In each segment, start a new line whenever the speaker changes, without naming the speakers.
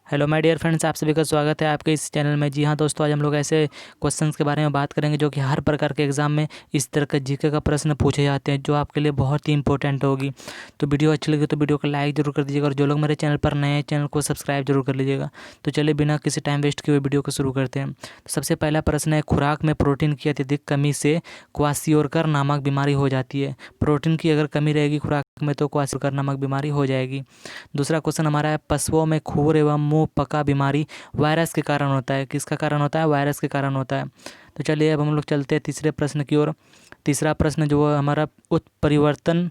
Hello my dear friends, आप सभी का स्वागत है आपके इस चैनल में। जी हाँ दोस्तों, आज हम लोग ऐसे क्वेश्चंस के बारे में बात करेंगे जो कि हर प्रकार के एग्जाम में इस तरह का जीके का प्रश्न पूछे जाते हैं, जो आपके लिए बहुत ही इंपॉर्टेंट होगी। तो वीडियो अच्छी लगी तो वीडियो को लाइक जरूर कर दीजिएगा, और जो लोग मेरे चैनल पर नए हैं चैनल को सब्सक्राइब जरूर कर लीजिएगा। तो चलिए बिना किसी टाइम वेस्ट किए हुए वीडियो को शुरू करते हैं। तो सबसे पहला प्रश्न है, खुराक में प्रोटीन की अत्यधिक कमी से क्वाशियोरकर नामक बीमारी हो जाती है। प्रोटीन की अगर कमी रहेगी खुराक में तो क्वाशियोरकर नामक बीमारी हो जाएगी। दूसरा क्वेश्चन हमारा है, पशुओं में खुर एवं मुंह पका बीमारी वायरस के कारण होता है। किसका कारण होता है? वायरस के कारण होता है। तो चलिए अब हम लोग चलते हैं तीसरे प्रश्न की ओर। तीसरा प्रश्न जो है हमारा, उत्परिवर्तन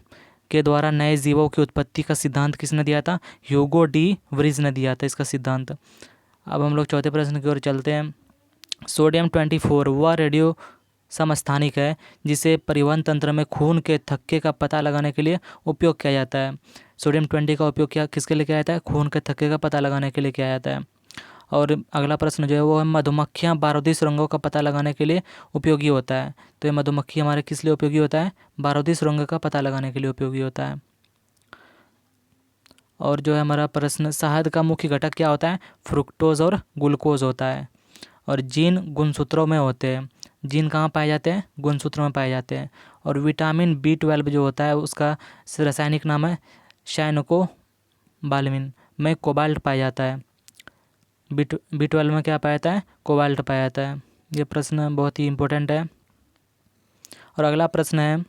के द्वारा नए जीवों की उत्पत्ति का सिद्धांत किसने दिया था? ह्यूगो डी व्रीज ने दिया था इसका सिद्धांत। अब हम लोग चौथे प्रश्न की ओर चलते हैं। सोडियम 24 वह रेडियो समस्थानिक है जिसे परिवहन तंत्र में खून के थक्के का पता लगाने के लिए उपयोग किया जाता है। सोडियम 20 का उपयोग किसके लिए किया जाता है? खून के थक्के का पता लगाने के लिए किया जाता है। और अगला प्रश्न जो है वो है, मधुमक्खियाँ बारूदी सुरंगों का पता लगाने के लिए उपयोगी होता है। तो ये मधुमक्खी हमारे किस लिए उपयोगी होता है? बारूदी सुरंग का पता लगाने के लिए उपयोगी होता है। और जो है हमारा प्रश्न, शहद का मुख्य घटक क्या होता है? फ्रुक्टोज और ग्लूकोज होता है। और जीन गुणसूत्रों में होते हैं। जीन कहाँ पाए जाते हैं? गुणसूत्रों में पाए जाते हैं। और विटामिन B12 जो होता है उसका रासायनिक नाम है साइनोकोबालामिन में कोबाल्ट पाया जाता है। B12 में क्या पाया जाता है? कोबाल्ट पाया जाता है। ये प्रश्न बहुत ही इंपॉर्टेंट है। और अगला प्रश्न है,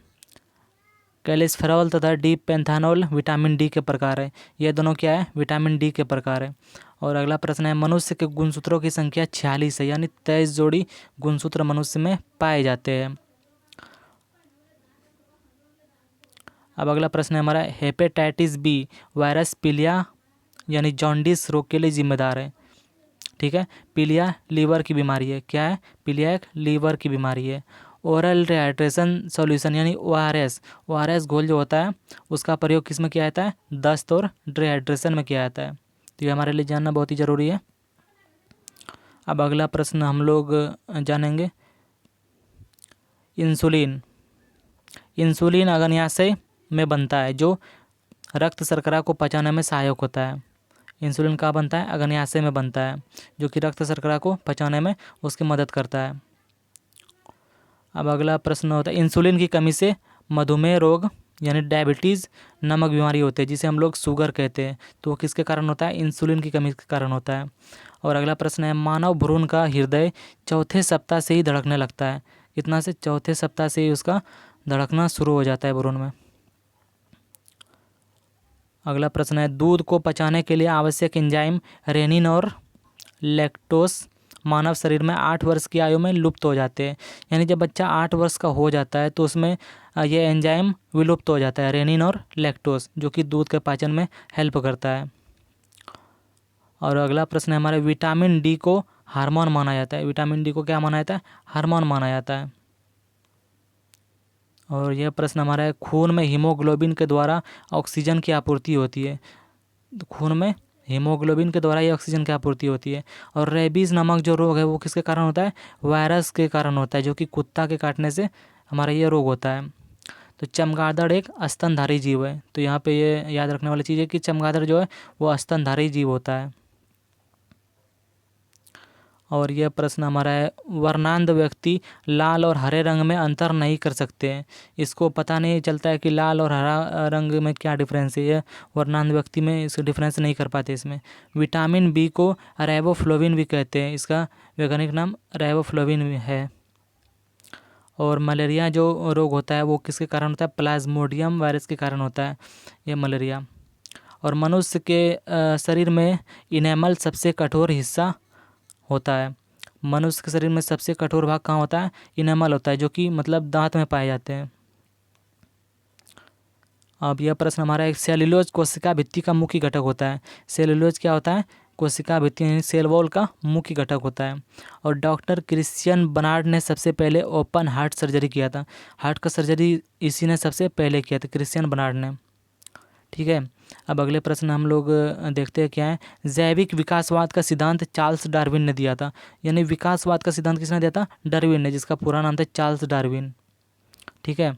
कैल्सिफेरॉल तथा डी पेंथानोल विटामिन डी के प्रकार है। ये दोनों क्या है? विटामिन डी के प्रकार है। और अगला प्रश्न है, मनुष्य के गुणसूत्रों की संख्या 46 है, यानी 23 जोड़ी गुणसूत्र मनुष्य में पाए जाते हैं। अब अगला प्रश्न है हमारा, हेपेटाइटिस बी वायरस पीलिया यानी जॉन्डिस रोग के लिए जिम्मेदार है। ठीक है, पीलिया लीवर की बीमारी है। क्या है? पीलिया एक लीवर की बीमारी है। ओरल रिहाइड्रेशन सॉल्यूशन यानी ORS घोल जो होता है उसका प्रयोग किस में किया जाता है? दस्त और डिहाइड्रेशन में किया जाता है। तो ये हमारे लिए जानना बहुत ही ज़रूरी है। अब अगला प्रश्न हम लोग जानेंगे, इंसुलिन अग्न्याशय में बनता है जो रक्त शर्करा को पचाने में सहायक होता है। इंसुलिन कहाँ बनता है? अग्न्याशय में बनता है, जो कि रक्त शर्करा को पचाने में उसकी मदद करता है। अब अगला प्रश्न होता है, इंसुलिन की कमी से मधुमेह रोग यानी डायबिटीज़ नामक बीमारी होती है जिसे हम लोग शुगर कहते हैं। तो वो किसके कारण होता है? इंसुलिन की कमी के कारण होता है। और अगला प्रश्न है, मानव भ्रूण का हृदय चौथे सप्ताह से ही धड़कने लगता है। कितना से? चौथे सप्ताह से ही उसका धड़कना शुरू हो जाता है भ्रूण में। अगला प्रश्न है, दूध को पचाने के लिए आवश्यक एंजाइम रेनिन और लैक्टोस मानव शरीर में 8 वर्ष की आयु में लुप्त हो जाते हैं। यानी जब बच्चा 8 वर्ष का हो जाता है तो उसमें ये एंजाइम विलुप्त हो जाता है, रेनिन और लैक्टोस, जो कि दूध के पाचन में हेल्प करता है। और अगला प्रश्न है हमारे, विटामिन डी को हार्मोन माना जाता है। विटामिन डी को क्या माना जाता है? हार्मोन माना जाता है। और यह प्रश्न हमारा है, खून में हीमोग्लोबिन के द्वारा ऑक्सीजन की आपूर्ति होती है। तो खून में हीमोग्लोबिन के द्वारा ये ऑक्सीजन की आपूर्ति होती है। और रेबीज़ नामक जो रोग है वो किसके कारण होता है? वायरस के कारण होता है, जो कि कुत्ता के काटने से हमारा ये रोग होता है। तो चमगादड़ एक स्तनधारी जीव है। तो यहाँ पे ये याद रखने वाली चीज़ है कि चमगादड़ जो है वो स्तनधारी जीव होता है। और यह प्रश्न हमारा है, वर्णांध व्यक्ति लाल और हरे रंग में अंतर नहीं कर सकते हैं। इसको पता नहीं चलता है कि लाल और हरा रंग में क्या डिफरेंस है। यह वर्णांध व्यक्ति में इसका डिफरेंस नहीं कर पाते इसमें। विटामिन बी को राइबोफ्लोविन भी कहते हैं, इसका वैज्ञानिक नाम राइबोफ्लोविन है। और मलेरिया जो रोग होता है वो किसके कारण होता है? प्लाज्मोडियम वायरस के कारण होता है ये मलेरिया। और मनुष्य के शरीर में इनेमल सबसे कठोर हिस्सा होता है। मनुष्य के शरीर में सबसे कठोर भाग कहाँ होता है? इनेमल होता है, जो कि मतलब दांत में पाए जाते हैं। अब यह प्रश्न हमारा, एक सेल्यूलोज कोशिका भित्ति का मुख्य घटक होता है। सेल्यूलोज क्या होता है? कोशिका भित्ति यानी सेल वॉल का मुख्य घटक होता है। और डॉक्टर क्रिश्चियन बर्नार्ड ने सबसे पहले ओपन हार्ट सर्जरी किया था। हार्ट का सर्जरी इसी ने सबसे पहले किया था, क्रिश्चियन बर्नार्ड ने। ठीक है, अब अगले प्रश्न हम लोग देखते हैं क्या है। जैविक विकासवाद का सिद्धांत चार्ल्स डार्विन ने दिया था। यानी विकासवाद का सिद्धांत किसने दिया था? डार्विन ने, जिसका पूरा नाम था चार्ल्स डार्विन। ठीक है,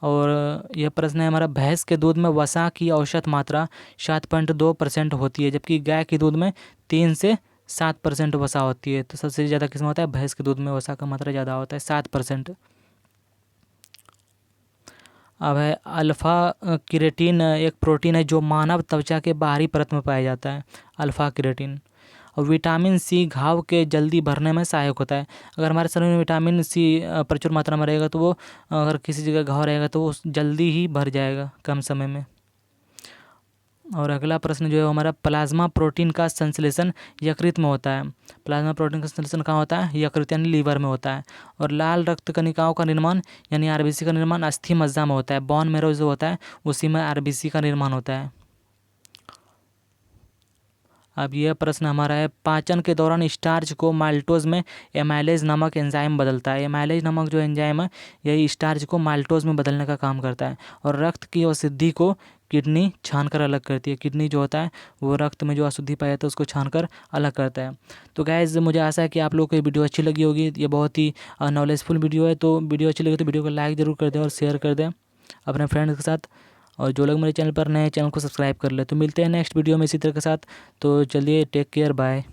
और यह प्रश्न है हमारा, भैंस के दूध में वसा की औसत मात्रा 7.2% होती है, जबकि गाय के दूध में 3 से 7% वसा होती है। तो सबसे ज़्यादा किसमें होता है? भैंस के दूध में वसा का मात्रा ज़्यादा होता है, 7%। अब है अल्फ़ा केराटिन, एक प्रोटीन है जो मानव त्वचा के बाहरी परत में पाया जाता है, अल्फ़ा केराटिन। और विटामिन सी घाव के जल्दी भरने में सहायक होता है। अगर हमारे शरीर में विटामिन सी प्रचुर मात्रा में रहेगा तो वो, अगर किसी जगह घाव रहेगा तो वो जल्दी ही भर जाएगा कम समय में। और अगला प्रश्न जो है हमारा, प्लाज्मा प्रोटीन का संश्लेषण यकृत में होता है। प्लाज्मा प्रोटीन का संश्लेषण कहाँ होता है? यकृत यानी लीवर में होता है। और लाल रक्त कणिकाओं का निर्माण यानी आरबीसी का निर्माण अस्थि मज्जा में होता है। बोन मैरो जो होता है उसी में आरबीसी का निर्माण होता है। अब यह प्रश्न हमारा है, पाचन के दौरान स्टार्च को माल्टोज में एमाइलेज नामक एंजाइम बदलता है। एमाइलेज नामक जो एंजाइम है यही स्टार्च को माल्टोज में बदलने का काम करता है। और रक्त की अशुद्धि को किडनी छानकर अलग करती है। किडनी जो होता है वो रक्त में जो अशुद्धि पाया जाता है उसको छानकर अलग करता है। तो गाइज़, मुझे आशा है कि आप लोगों को ये वीडियो अच्छी लगी होगी। ये बहुत ही नॉलेजफुल वीडियो है। तो वीडियो अच्छी लगी तो वीडियो को लाइक ज़रूर कर दें और शेयर कर दें अपने फ्रेंड्स के साथ। और जो लोग मेरे चैनल पर नए, चैनल को सब्सक्राइब कर ले। तो मिलते हैं नेक्स्ट वीडियो में इसी तरह के साथ। तो चलिए, टेक केयर, बाय।